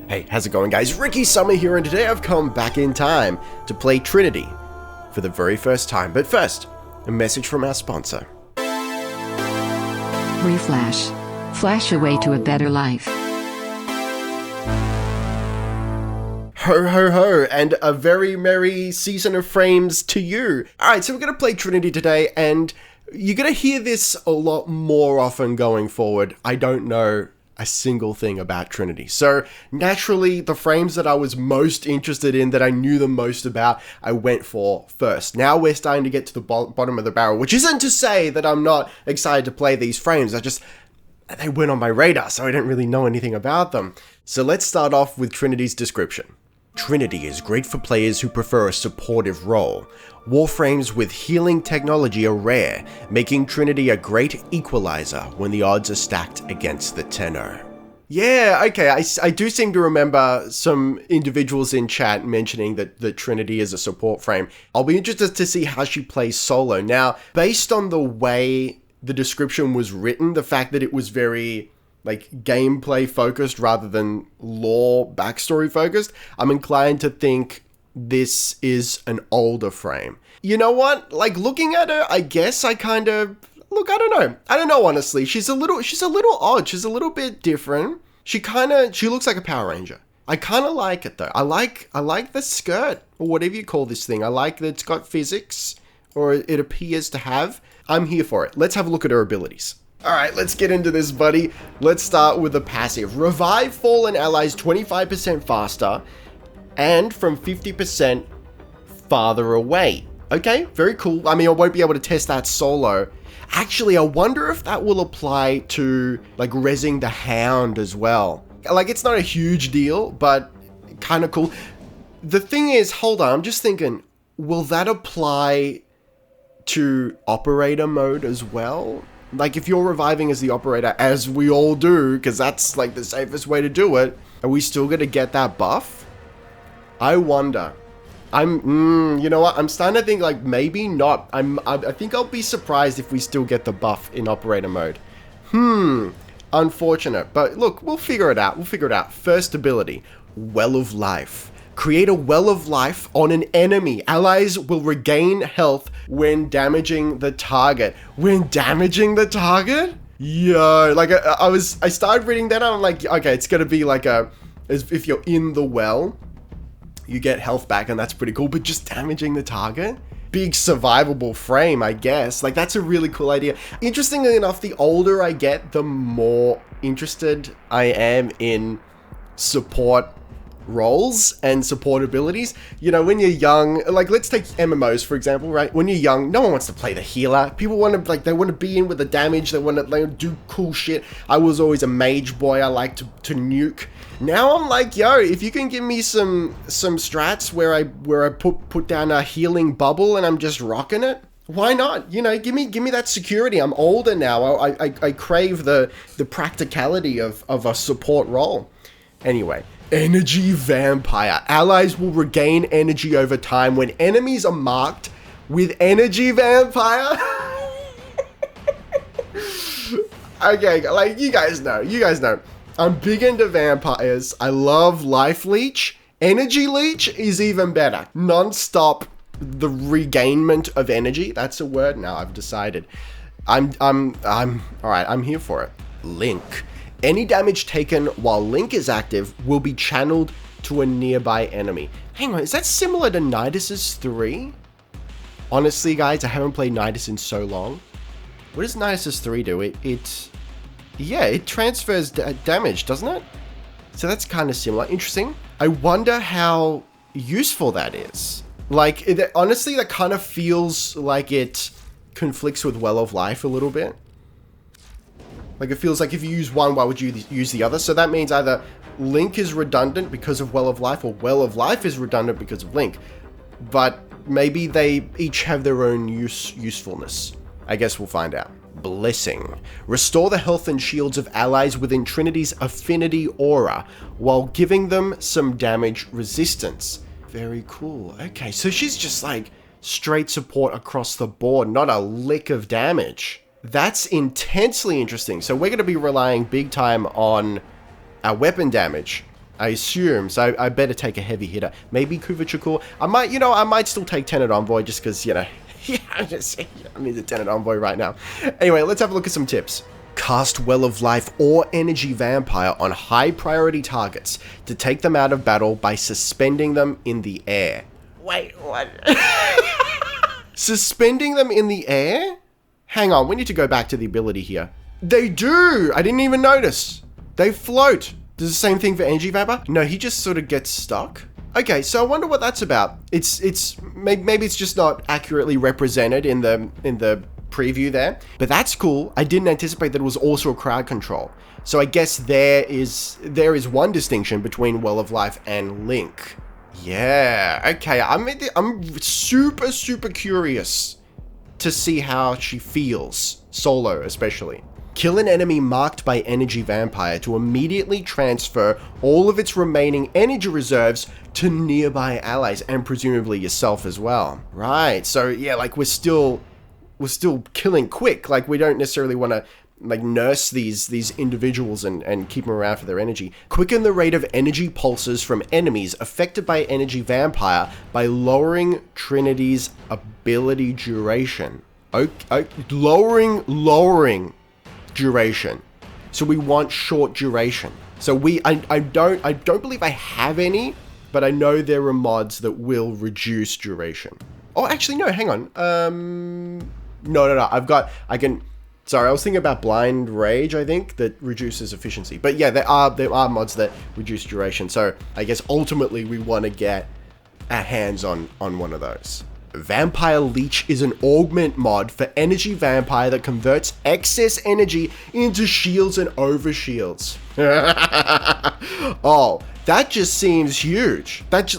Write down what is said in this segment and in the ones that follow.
Hey, how's it going guys? Ricky Summer here, and today I've come back in time to play Trinity for the very first time. But first, a message from our sponsor. Reflash. Flash away to a better life. Ho ho ho, and a very merry season of frames to you. Alright, so we're going to play Trinity today, and you're going to hear this a lot more often going forward. I don't know a single thing about Trinity. So naturally, the frames that I was most interested in, that I knew the most about, I went for first. Now we're starting to get to the bottom of the barrel, which isn't to say that I'm not excited to play these frames. They weren't on my radar, so I didn't really know anything about them. So let's start off with Trinity's description. Trinity is great for players who prefer a supportive role. Warframes with healing technology are rare, making Trinity a great equalizer when the odds are stacked against the tenor. Yeah, okay, I do seem to remember some individuals in chat mentioning that Trinity is a support frame. I'll be interested to see how she plays solo. Now, based on the way the description was written, the fact that it was very gameplay focused rather than lore backstory focused, I'm inclined to think this is an older frame. You know what? Looking at her, I guess I kind of look. I don't know. Honestly, she's a little odd. She's a little bit different. She looks like a Power Ranger. I kind of like it though. I like the skirt, or whatever you call this thing. I like that it's got physics, or it appears to have. I'm here for it. Let's have a look at her abilities. Alright, let's get into this, buddy. Let's start with the passive. Revive fallen allies 25% faster and from 50% farther away. Okay, very cool. I mean, I won't be able to test that solo. Actually, I wonder if that will apply to, rezzing the Hound as well. It's not a huge deal, but kind of cool. The thing is, hold on, I'm just thinking, will that apply to operator mode as well? If you're reviving as the operator, as we all do, because that's the safest way to do it, are we still going to get that buff? I wonder. You know what? I'm starting to think maybe not. I think I'll be surprised if we still get the buff in operator mode. Unfortunate. But look, we'll figure it out. First ability, Well of Life. Create a Well of Life on an enemy. Allies will regain health when damaging the target. When damaging the target? Yo, I started reading that and I'm like, okay, it's gonna be as if you're in the well, you get health back and that's pretty cool, but just damaging the target? Big survivable frame, I guess. That's a really cool idea. Interestingly enough, the older I get, the more interested I am in support roles and support abilities. You know, when you're young, let's take MMOs for example, right? When you're young, no one wants to play the healer. People want to they want to be in with the damage. They want to do cool shit. I was always a mage boy. I like to nuke. Now I'm yo, if you can give me some strats where I put down a healing bubble and I'm just rocking it, why not? You know, give me that security. I'm older now. I crave the practicality of a support role. Anyway, Energy Vampire. Allies will regain energy over time when enemies are marked with Energy Vampire. Okay, you guys know. I'm big into vampires. I love Life Leech. Energy Leech is even better. Non-stop the regainment of energy. That's a word now, I've decided. I'm alright, I'm here for it. Link. Any damage taken while Link is active will be channeled to a nearby enemy. Hang on, is that similar to Nidus's 3? Honestly, guys, I haven't played Nidus in so long. What does Nidus's 3 do? It transfers damage, doesn't it? So that's kind of similar. Interesting. I wonder how useful that is. Honestly, that kind of feels like it conflicts with Well of Life a little bit. It feels like if you use one, why would you use the other? So that means either Link is redundant because of Well of Life, or Well of Life is redundant because of Link. But maybe they each have their own usefulness. I guess we'll find out. Blessing. Restore the health and shields of allies within Trinity's affinity aura while giving them some damage resistance. Very cool. Okay, so she's just straight support across the board, not a lick of damage. That's intensely interesting. So we're going to be relying big time on our weapon damage I assume. So I better take a heavy hitter. Maybe Kuvachukul. I might still take Tenet Envoy just because, yeah, I'm in the Tenet Envoy right now. Anyway, let's have a look at some tips. Cast Well of Life or Energy Vampire on high priority targets to take them out of battle by suspending them in the air. Wait, what? Suspending them in the air? Hang on, we need to go back to the ability here. They do! I didn't even notice. They float. Does the same thing for Energy Vampire? No, he just sort of gets stuck. Okay, so I wonder what that's about. Maybe it's just not accurately represented in the preview there, but that's cool. I didn't anticipate that it was also a crowd control. So I guess there is one distinction between Well of Life and Link. Yeah, okay. I'm super curious to see how she feels, solo especially. Kill an enemy marked by Energy Vampire to immediately transfer all of its remaining energy reserves to nearby allies and presumably yourself as well. Right, so yeah, like we're still killing quick. Like we don't necessarily want to like nurse these individuals and keep them around for their energy. Quicken the rate of energy pulses from enemies affected by Energy Vampire by lowering Trinity's ability duration. Lowering duration. So we want short duration. So I don't believe I have any, but I know there are mods that will reduce duration. Oh, actually no, hang on. No. Sorry, I was thinking about Blind Rage, I think, that reduces efficiency. But yeah, there are mods that reduce duration. So I guess ultimately we want to get our hands on one of those. Vampire Leech is an augment mod for Energy Vampire that converts excess energy into shields and overshields. Oh, that just seems huge. That's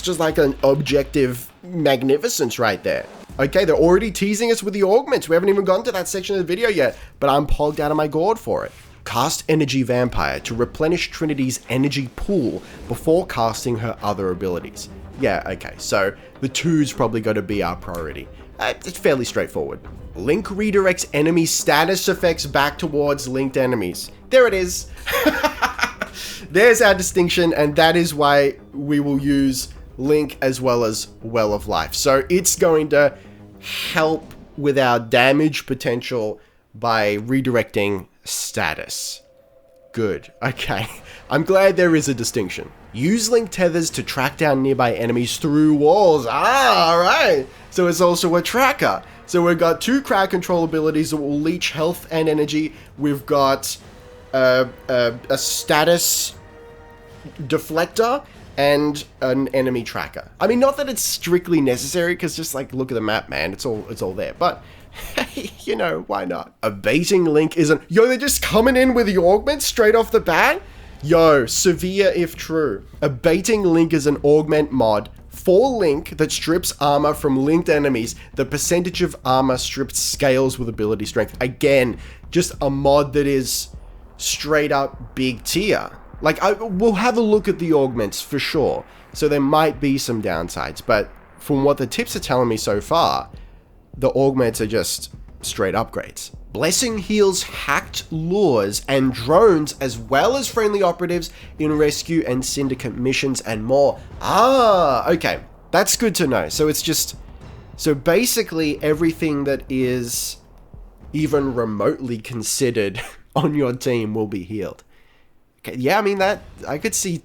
just like an objective magnificence right there. Okay, they're already teasing us with the augments. We haven't even gone to that section of the video yet, but I'm pogged out of my gourd for it. Cast Energy Vampire to replenish Trinity's energy pool before casting her other abilities. Yeah, okay, so the 2's probably got to be our priority. It's fairly straightforward. Link redirects enemy status effects back towards linked enemies. There it is. There's our distinction, and that is why we will use Link as well as Well of Life. So it's going to help with our damage potential by redirecting status. Good. Okay. I'm glad there is a distinction. Use Link tethers to track down nearby enemies through walls. Ah, alright. So it's also a tracker. So we've got 2 crowd control abilities that will leech health and energy. We've got a status deflector and an enemy tracker. I mean, not that it's strictly necessary, because just like look at the map, man. It's all there. But hey, you know, why not? Abating Link isn't. Yo, they're just coming in with the augments straight off the bat. Yo, severe if true. Abating Link is an augment mod for Link that strips armor from linked enemies. The percentage of armor stripped scales with ability strength. Again, just a mod that is straight up big tier. Like, we'll have a look at the augments for sure. So there might be some downsides, but from what the tips are telling me so far, the augments are just straight upgrades. Blessing heals hacked lures and drones as well as friendly operatives in rescue and syndicate missions and more. Ah, okay. That's good to know. So it's just... So basically everything that is even remotely considered on your team will be healed. Okay, yeah, I mean, that... I could see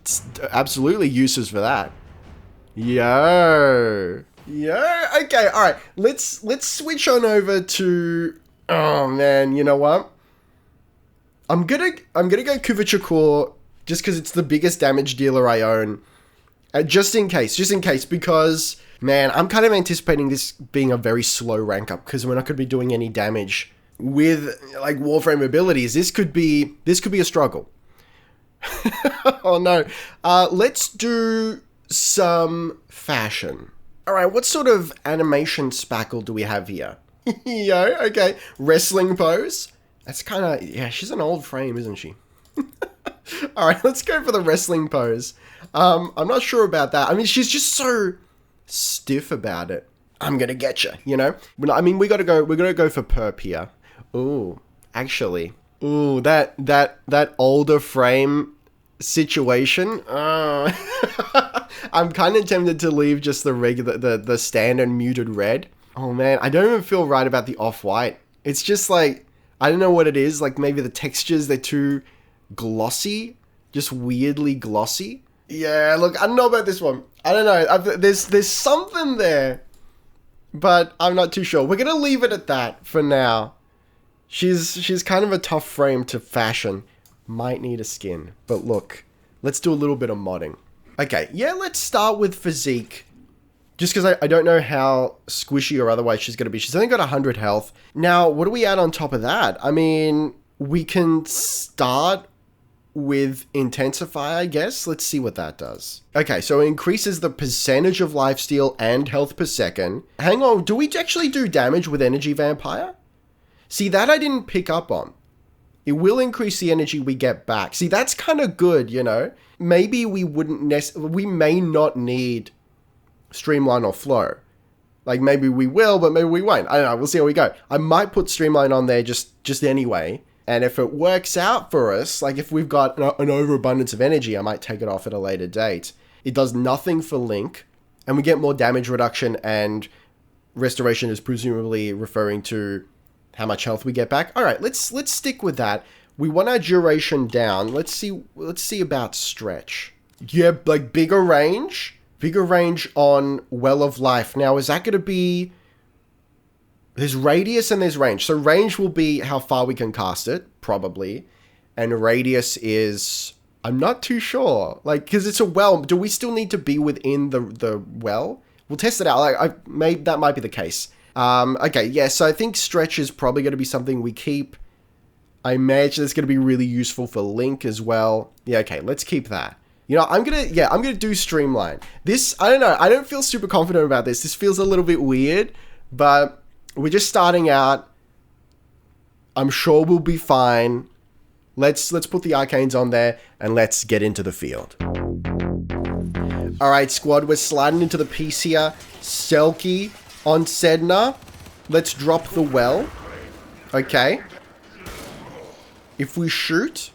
absolutely uses for that. Yo. Okay, alright. Let's switch on over to... Oh man, you know what? I'm gonna go Kuvachukul just because it's the biggest damage dealer I own. Just in case, because man, I'm kind of anticipating this being a very slow rank up because we're not gonna be doing any damage with like Warframe abilities. This could be a struggle. Oh no. Let's do some fashion. All right, what sort of animation spackle do we have here? Yo, okay. Wrestling pose. That's kind of... Yeah, she's an old frame, isn't she? Alright, let's go for the wrestling pose. I'm not sure about that. I mean, she's just so stiff about it. I'm gonna get you, you know? I mean, we're gonna go for perp here. Ooh, actually. Ooh, that older frame situation. I'm kind of tempted to leave just the regular, the standard muted red. Oh man, I don't even feel right about the off-white. It's just like, I don't know what it is. Like maybe the textures, they're too glossy, just weirdly glossy. Yeah, look, I don't know about this one. I don't know. There's something there, but I'm not too sure. We're gonna leave it at that for now. She's kind of a tough frame to fashion. Might need a skin, but look, let's do a little bit of modding. Okay, yeah, let's start with physique. Just because I don't know how squishy or otherwise she's going to be. She's only got 100 health. Now, what do we add on top of that? I mean, we can start with Intensify, I guess. Let's see what that does. Okay, so it increases the percentage of lifesteal and health per second. Hang on, do we actually do damage with Energy Vampire? See, that I didn't pick up on. It will increase the energy we get back. See, that's kind of good, you know? Maybe we we may not need Streamline or Flow. Like, maybe we will, but maybe we won't. I don't know, we'll see how we go. I might put Streamline on there just anyway. And if it works out for us, like if we've got an overabundance of energy, I might take it off at a later date. It does nothing for Link, and we get more damage reduction, and restoration is presumably referring to how much health we get back. All right, let's stick with that. We want our duration down. Let's see about stretch. Yeah, like bigger range on Well of Life. Now, is that going to be... There's radius and there's range. So range will be how far we can cast it, probably. And radius is... I'm not too sure. Like, because it's a well. Do we still need to be within the well? We'll test it out. Like, that might be the case. Okay, yeah, so I think stretch is probably going to be something we keep. I imagine it's going to be really useful for Link as well. Yeah, okay, let's keep that. You know, I'm going to do Streamline. This, I don't know, I don't feel super confident about this. This feels a little bit weird, but we're just starting out. I'm sure we'll be fine. Let's put the arcanes on there and let's get into the field. All right, squad, we're sliding into the piece here. Selkie on Sedna. Let's drop the well. Okay. If we shoot...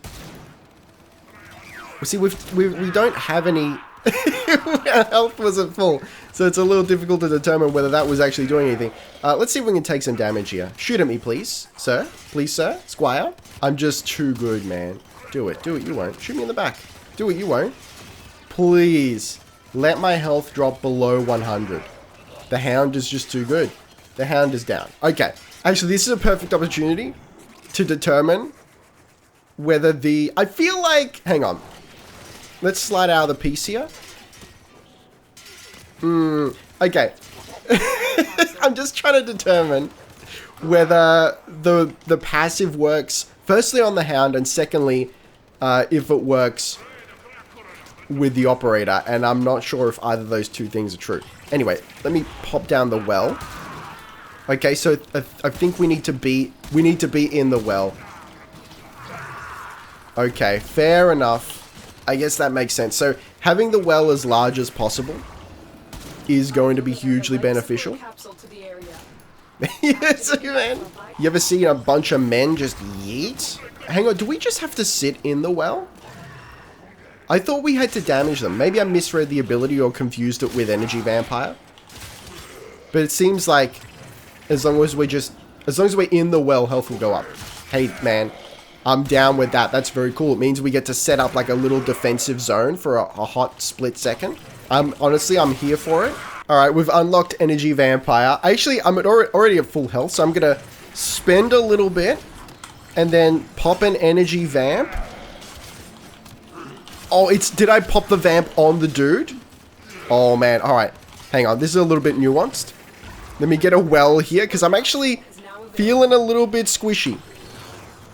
See, we don't have any... Our health wasn't full, so it's a little difficult to determine whether that was actually doing anything. Let's see if we can take some damage here. Shoot at me, please. Sir? Please, sir? Squire? I'm just too good, man. Do it. Do it, you won't. Shoot me in the back. Do it, you won't. Please. Let my health drop below 100. The Hound is just too good. The Hound is down. Okay. Actually, this is a perfect opportunity to determine whether the... I feel like... Hang on. Let's slide out of the piece here. Okay. I'm just trying to determine whether the passive works, firstly on the Hound, and secondly, if it works with the Operator, and I'm not sure if either of those two things are true. Anyway, let me pop down the well. Okay, so I think we need to be in the well. Okay, fair enough. I guess that makes sense. So having the well as large as possible is going to be hugely beneficial. Yes, man. You ever see a bunch of men just yeet? Hang on, do we just have to sit in the well? I thought we had to damage them. Maybe I misread the ability or confused it with Energy Vampire. But it seems like as long as we're in the well, health will go up. Hey, man. I'm down with that. That's very cool. It means we get to set up like a little defensive zone for a hot split second. Honestly, I'm here for it. All right, we've unlocked Energy Vampire. Actually, I'm already at full health, so I'm going to spend a little bit and then pop an Energy Vamp. Oh, did I pop the Vamp on the dude? Oh, man. All right. Hang on. This is a little bit nuanced. Let me get a well here because I'm actually feeling a little bit squishy.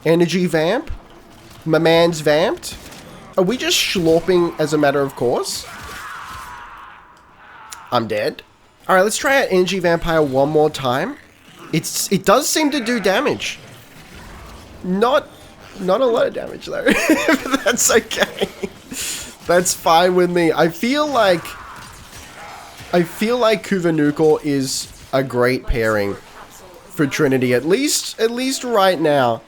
Energy Vamp. My man's vamped. Are we just schlorping as a matter of course? I'm dead. Alright, let's try out Energy Vampire one more time. It does seem to do damage. Not a lot of damage though. But that's okay. That's fine with me. I feel like Kuvanukor is a great pairing for Trinity, at least right now.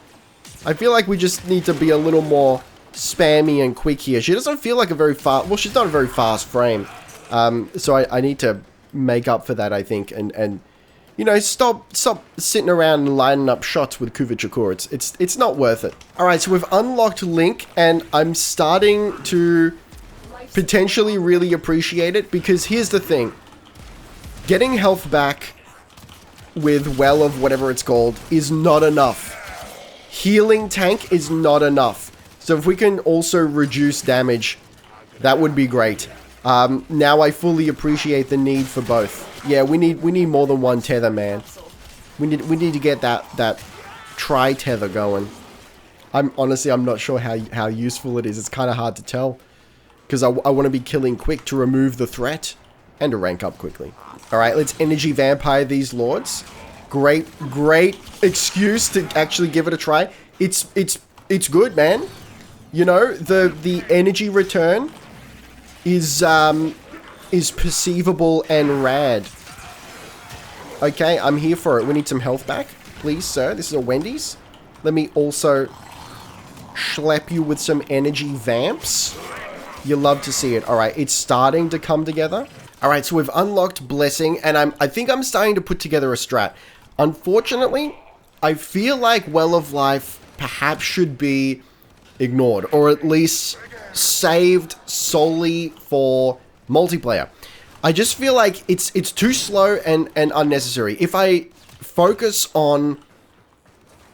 I feel like we just need to be a little more spammy and quick here. She doesn't feel like a very fast... Well, she's not a very fast frame. So I need to make up for that, I think. And you know, stop sitting around and lining up shots with Kuvichakor. It's not worth it. Alright, so we've unlocked Link, and I'm starting to potentially really appreciate it, because here's the thing. Getting health back with Well of whatever it's called is not enough. Healing tank is not enough. So if we can also reduce damage, that would be great. Now I fully appreciate the need for both. Yeah, we need more than one tether, man. We need to get that tri-tether going. I'm not sure how useful it is. It's kind of hard to tell, because I want to be killing quick to remove the threat and to rank up quickly. All right, let's energy vampire these lords. Great excuse to actually give it a try. It's good, man. You know, the energy return is perceivable and rad. Okay, I'm here for it. We need some health back, please, sir. This is a Wendy's. Let me also schlep you with some energy vamps. You love to see it. All right, it's starting to come together. All right, so we've unlocked Blessing, and I think I'm starting to put together a strat. Unfortunately, I feel like Well of Life perhaps should be ignored, or at least saved solely for multiplayer. I just feel like it's too slow and unnecessary. If I focus on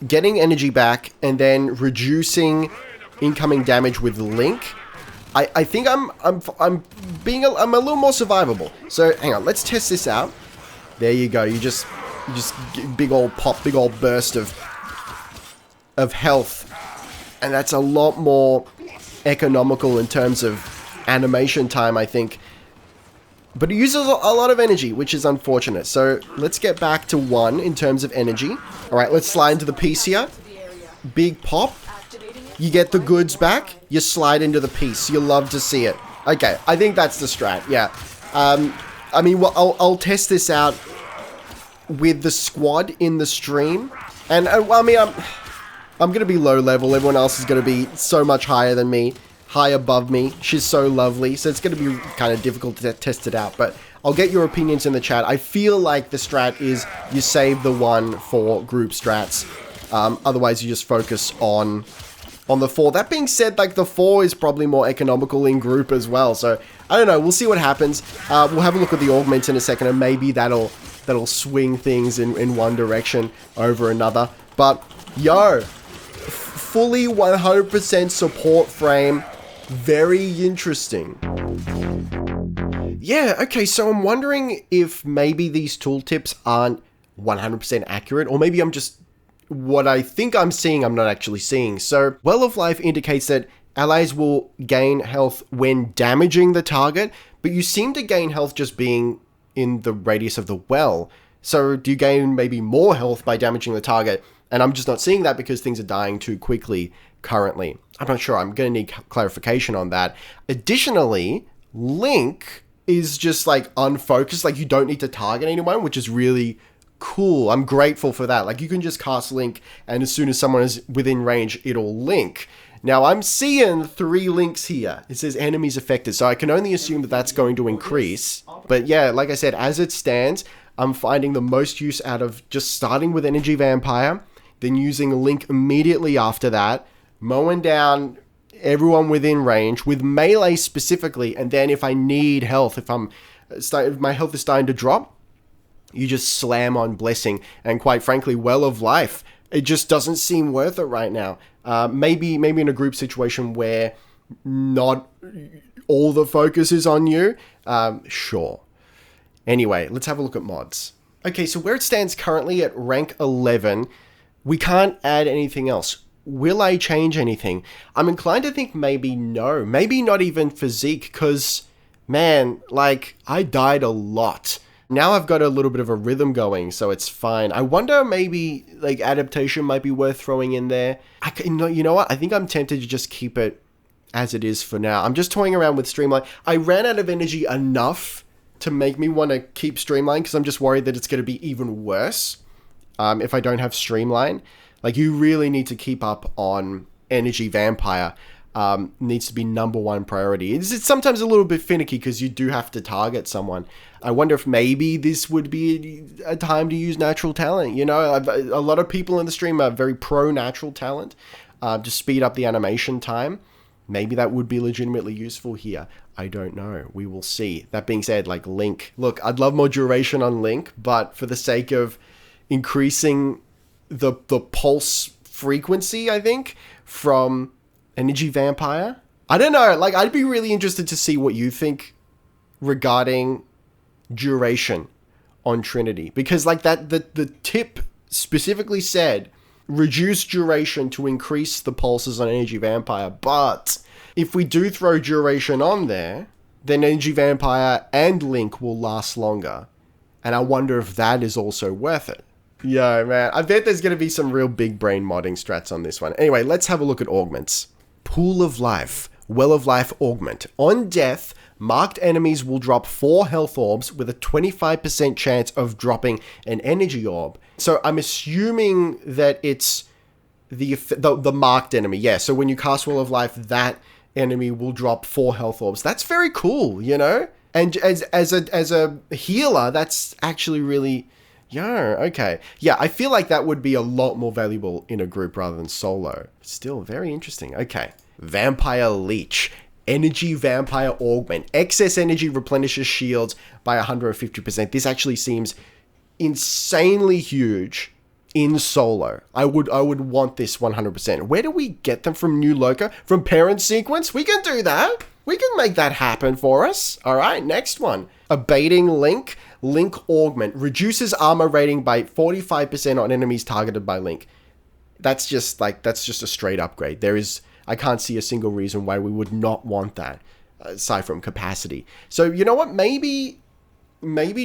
getting energy back and then reducing incoming damage with Link, I think I'm a little more survivable. So hang on, let's test this out. There you go. You just get big old pop, big old burst of health, and that's a lot more economical in terms of animation time, I think. But it uses a lot of energy, which is unfortunate. So let's get back to 1 in terms of energy. All right, let's slide into the piece here. Big pop. You get the goods back. You slide into the piece. You love to see it. Okay, I think that's the strat. Yeah. I mean, well, I'll test this out with the squad in the stream. And well, I mean, I'm going to be low level. Everyone else is going to be so much higher than me. High above me. She's so lovely. So it's going to be kind of difficult to test it out. But I'll get your opinions in the chat. I feel like the strat is you save the 1 for group strats. Otherwise, you just focus on the 4. That being said, like, the 4 is probably more economical in group as well. So I don't know. We'll see what happens. We'll have a look at the augments in a second, and maybe that'll swing things in one direction over another. But yo, fully 100% support frame. Very interesting. Yeah, okay, so I'm wondering if maybe these tooltips aren't 100% accurate, or maybe I'm just... what I think I'm seeing, I'm not actually seeing. So, Well of Life indicates that allies will gain health when damaging the target, but you seem to gain health just being in the radius of the well. So, do you gain maybe more health by damaging the target? And I'm just not seeing that because things are dying too quickly currently. I'm not sure. I'm going to need clarification on that. Additionally, Link is just like unfocused. Like, you don't need to target anyone, which is really cool. I'm grateful for that. Like, you can just cast Link, and as soon as someone is within range, it'll link. Now, I'm seeing 3 links here. It says enemies affected, so I can only assume that that's going to increase. But yeah, like I said, as it stands, I'm finding the most use out of just starting with Energy Vampire, then using Link immediately after that, mowing down everyone within range, with melee specifically, and then if I need health, if my health is starting to drop, you just slam on Blessing. And quite frankly, Well of Life, it just doesn't seem worth it right now. Maybe in a group situation where not all the focus is on you, sure. Anyway, let's have a look at mods. Okay, so where it stands currently at rank 11, we can't add anything else. Will I change anything? I'm inclined to think maybe no. Maybe not even physique, because, man, like, I died a lot. Now I've got a little bit of a rhythm going, so it's fine. I wonder maybe, like, adaptation might be worth throwing in there. You know what? I think I'm tempted to just keep it as it is for now. I'm just toying around with Streamline. I ran out of energy enough to make me want to keep Streamline, because I'm just worried that it's going to be even worse if I don't have Streamline. Like, you really need to keep up on Energy Vampire. needs to be #1 priority. It's sometimes a little bit finicky because you do have to target someone. I wonder if maybe this would be a time to use natural talent. You know, a lot of people in the stream are very pro natural talent to speed up the animation time. Maybe that would be legitimately useful here. I don't know. We will see. That being said, like Link. Look, I'd love more duration on Link, but for the sake of increasing the pulse frequency, I think, from Energy Vampire. I don't know. Like, I'd be really interested to see what you think regarding duration on Trinity. Because, like, the tip specifically said reduce duration to increase the pulses on Energy Vampire. But if we do throw duration on there, then Energy Vampire and Link will last longer. And I wonder if that is also worth it. Yo, man, I bet there's going to be some real big brain modding strats on this one. Anyway, let's have a look at augments. Pool of Life, Well of Life augment. On death, marked enemies will drop 4 health orbs with a 25% chance of dropping an energy orb. So I'm assuming that it's the marked enemy. Yeah, so when you cast Well of Life, that enemy will drop 4 health orbs. That's very cool, you know? And as a healer, that's actually really... Yeah, okay. Yeah, I feel like that would be a lot more valuable in a group rather than solo. Still, very interesting. Okay. Vampire Leech. Energy Vampire Augment. Excess energy replenishes shields by 150%. This actually seems insanely huge in solo. I would want this 100%. Where do we get them from? New Loca? From Parent Sequence? We can do that. We can make that happen for us. All right, next one. Abating Link. Link Augment. Reduces armor rating by 45% on enemies targeted by Link. That's just a straight upgrade. I can't see a single reason why we would not want that, aside from capacity. So, you know what? Maybe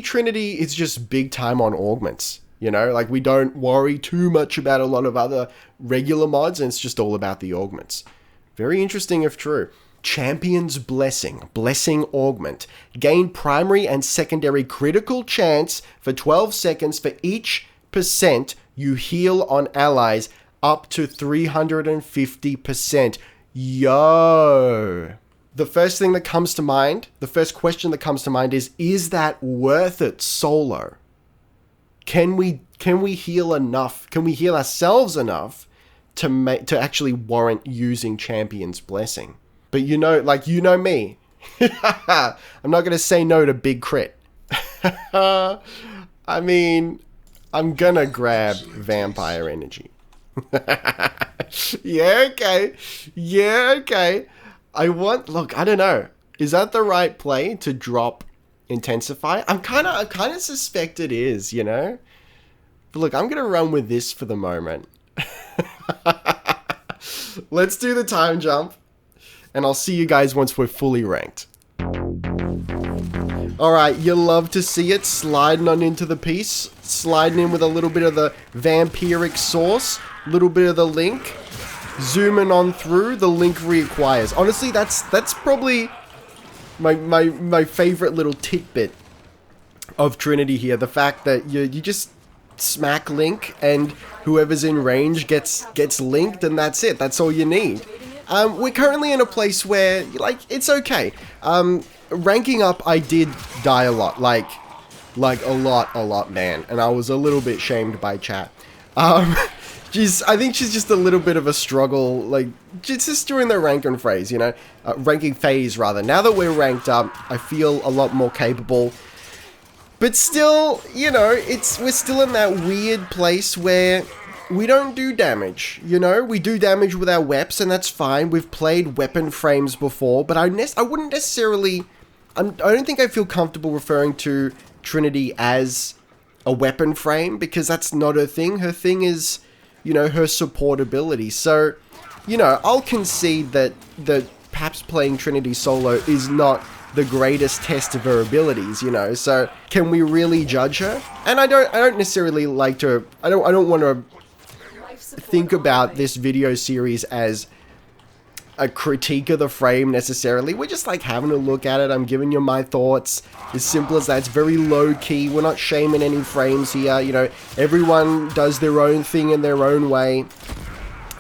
Trinity is just big time on augments. You know, like we don't worry too much about a lot of other regular mods, and it's just all about the augments. Very interesting if true. Champion's Blessing. Blessing Augment. Gain primary and secondary critical chance for 12 seconds for each % you heal on allies up to 350%. Yo! The first thing that comes to mind, the first question that comes to mind is that worth it solo? Can we heal enough? Can we heal ourselves enough to actually warrant using Champion's Blessing? But you know me. I'm not going to say no to big crit. I mean, I'm going to grab Vampire Energy. Yeah, okay. I don't know. Is that the right play to drop Intensify? I kind of suspect it is, you know? But look, I'm going to run with this for the moment. Let's do the time jump. And I'll see you guys once we're fully ranked. Alright, you love to see it sliding on into the piece. Sliding in with a little bit of the vampiric sauce. A little bit of the Link. Zooming on through, the Link reacquires. Honestly, that's probably my favorite little tidbit of Trinity here. The fact that you just smack Link and whoever's in range gets linked, and that's it. That's all you need. We're currently in a place where, like, it's okay. Ranking up, I did die a lot. Like a lot, man. And I was a little bit shamed by chat. I think she's just a little bit of a struggle, like, just during the ranking phase, you know? Ranking phase, rather. Now that we're ranked up, I feel a lot more capable. But still, you know, we're still in that weird place where we don't do damage, you know? We do damage with our weapons, and that's fine. We've played weapon frames before, but I wouldn't necessarily... I don't think I feel comfortable referring to Trinity as a weapon frame, because that's not her thing. Her thing is, you know, her supportability. So, you know, I'll concede that perhaps playing Trinity solo is not the greatest test of her abilities, you know? So, can we really judge her? And I don't necessarily like to... I don't want to think about this video series as a critique of the frame necessarily. We're just like having a look at it. I'm giving you my thoughts. As simple as that. It's very low key. We're not shaming any frames here. You know, everyone does their own thing in their own way.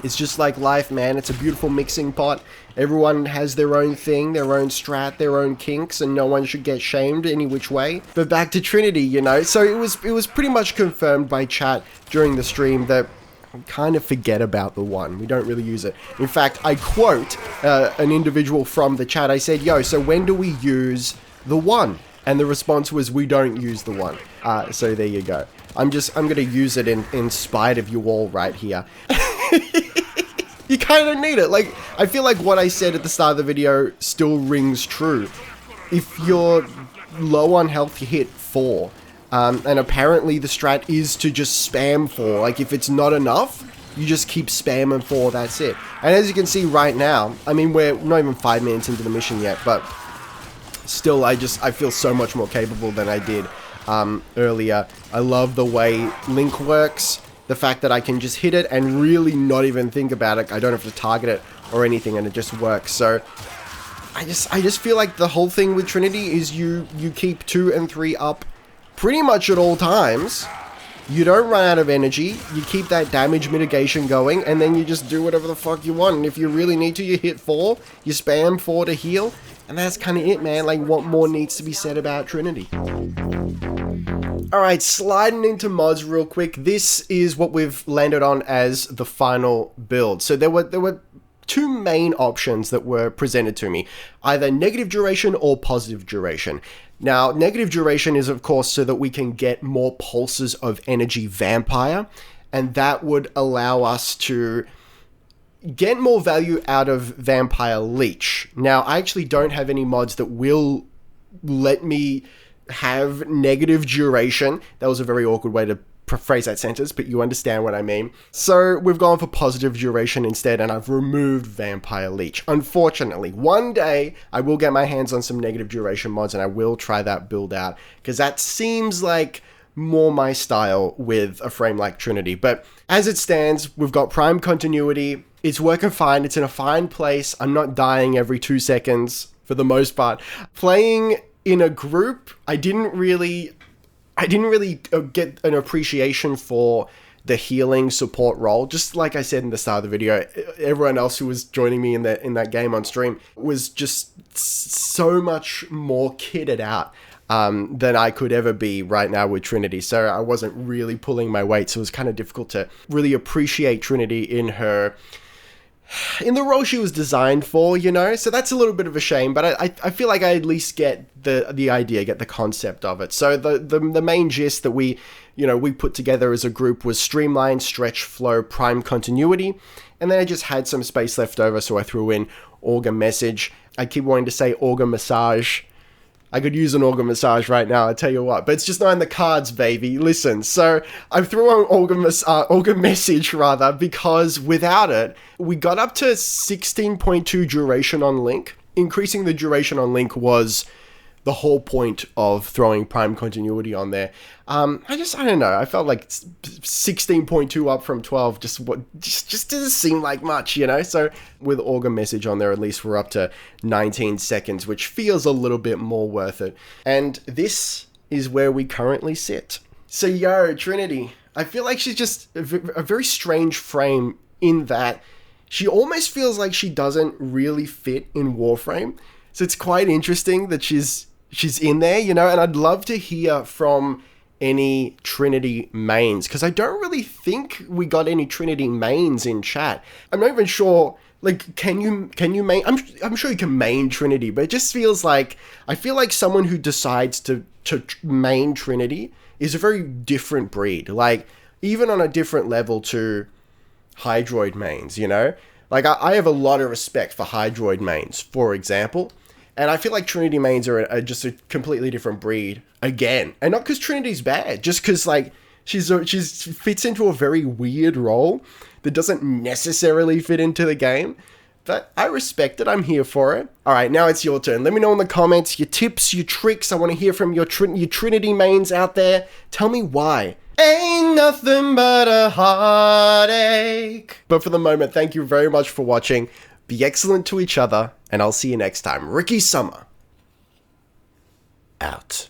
It's just like life, man. It's a beautiful mixing pot. everyone has their own thing, their own strat, their own kinks, and no one should get shamed any which way. But back to Trinity, you know, so it was pretty much confirmed by chat during the stream that we kind of forget about the one. We don't really use it. In fact, I quote an individual from the chat. I said, yo, so when do we use the one? And the response was, we don't use the one. So there you go. I'm going to use it in spite of you all right here. You kind of need it. Like, I feel like what I said at the start of the video still rings true. If you're low on health, you hit 4. And apparently the strat is to just spam 4. Like, if it's not enough, you just keep spamming 4, that's it. And as you can see right now, I mean, we're not even 5 minutes into the mission yet, but still, I feel so much more capable than I did earlier. I love the way Link works. The fact that I can just hit it and really not even think about it. I don't have to target it or anything, and it just works. So I just feel like the whole thing with Trinity is you keep 2 and 3 up pretty much at all times. You don't run out of energy. You keep that damage mitigation going, and then you just do whatever the fuck you want. And if you really need to, you hit 4. You spam 4 to heal. And that's kind of it, man. Like, what more needs to be said about Trinity? Alright, sliding into mods real quick. This is what we've landed on as the final build. So there were 2 main options that were presented to me. Either negative duration or positive duration. Now, negative duration is, of course, so that we can get more pulses of energy vampire. And that would allow us to get more value out of Vampire Leech. Now, I actually don't have any mods that will let me have negative duration. That was a very awkward way to phrase that sentence, but you understand what I mean. So we've gone for positive duration instead, and I've removed Vampire Leech. Unfortunately, one day I will get my hands on some negative duration mods, and I will try that build out, because that seems like more my style with a frame like Trinity. But as it stands, we've got prime continuity. It's working fine. It's in a fine place. I'm not dying every 2 seconds for the most part. Playing in a group, I didn't really get an appreciation for the healing support role. Just like I said in the start of the video, everyone else who was joining me in that game on stream was just so much more kitted out than I could ever be right now with Trinity. So I wasn't really pulling my weight. So it was kind of difficult to really appreciate Trinity in the role she was designed for, you know? So that's a little bit of a shame, but I feel like I at least get the idea, get the concept of it. So the main gist that we put together as a group was streamline, stretch, flow, prime continuity, and then I just had some space left over, so I threw in Auger Message. I keep wanting to say Auger Massage. I could use an Auger Massage right now, I tell you what, but it's just not in the cards, baby. Listen, so I threw on Auger Message, rather, because without it, we got up to 16.2 duration on Link. Increasing the duration on Link was the whole point of throwing prime continuity on there. I don't know. I felt like 16.2 up from 12 just doesn't seem like much, you know? So with Auger Message on there, at least we're up to 19 seconds, which feels a little bit more worth it. And this is where we currently sit. So yo, Trinity, I feel like she's just a very strange frame in that she almost feels like she doesn't really fit in Warframe. So it's quite interesting that she's in there, you know, and I'd love to hear from any Trinity mains, because I don't really think we got any Trinity mains in chat. I'm not even sure, like, can you main? I'm sure you can main Trinity, but it just feels like, I feel like someone who decides to main Trinity is a very different breed, like, even on a different level to Hydroid mains, you know? Like, I have a lot of respect for Hydroid mains, for example. And I feel like Trinity mains are just a completely different breed again. And not because Trinity's bad, just because, like, she's fits into a very weird role that doesn't necessarily fit into the game. But I respect it. I'm here for it. All right, now it's your turn. Let me know in the comments your tips, your tricks. I want to hear from your Trinity mains out there. Tell me why. Ain't nothing but a heartache. But for the moment, thank you very much for watching. Be excellent to each other, and I'll see you next time. Ricky Summer, out.